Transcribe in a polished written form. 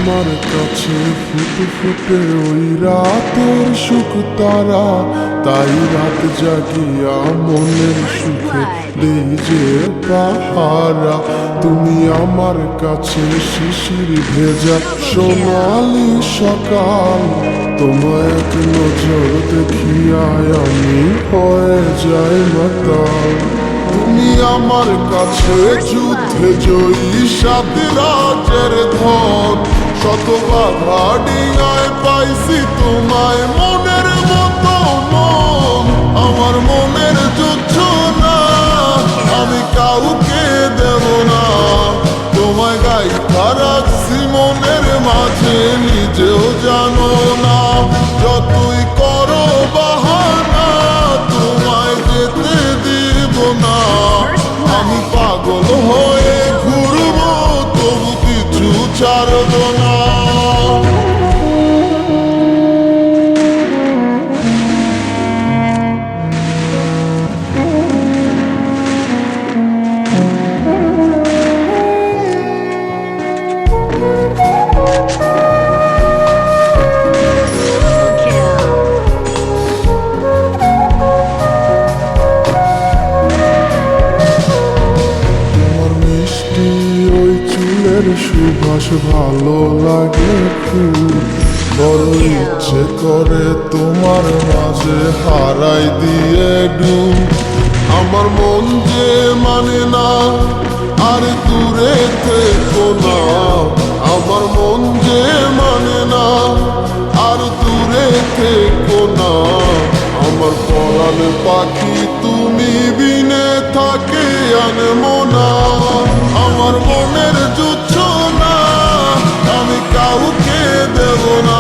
আমার কাছে ফুটে ফুটে ওই রাতের সুখ তারা, তাই রাত জাগিয়া মনের সুখে দেই যে পাহারা। তুমি আমার কাছে শিশির ভেজা সোনালি সকাল, তোমায় এক নজর দেখিয়ায় আমি হয়ে যাই মাতাল। তুমি আমার কাছে যুদ্ধে জয়ী সাত রাজের ধন, শত বাধা ডিঙায় পাইছি তোমায় মনের মতো মন। আমার মনের যুদ্ধ না আমি কাউকে দেব না, তোমায় গাইথা রাখছি মনের মাঝে নিজেও জানো না। যতই করো বাহানা তোমায় যেতে দিব না, আমি পাগল হয়ে ঘুরবো তবু কিছু ছাড়ব না। সুবাস ভালো লাগে খুব, বড় ইচ্ছে করে তোমার মাঝে হারাই দিয়ে ডুব। আমার মন যে মানে না আর দূরে থেকো না, আমার মন যে মানে না আর দূরে থেকো না। আমার পরাণ পাখি তুমি বিনে থাকে আনমো না, আমার মনের যুদ্ধ না আমি কাউকে দেব না।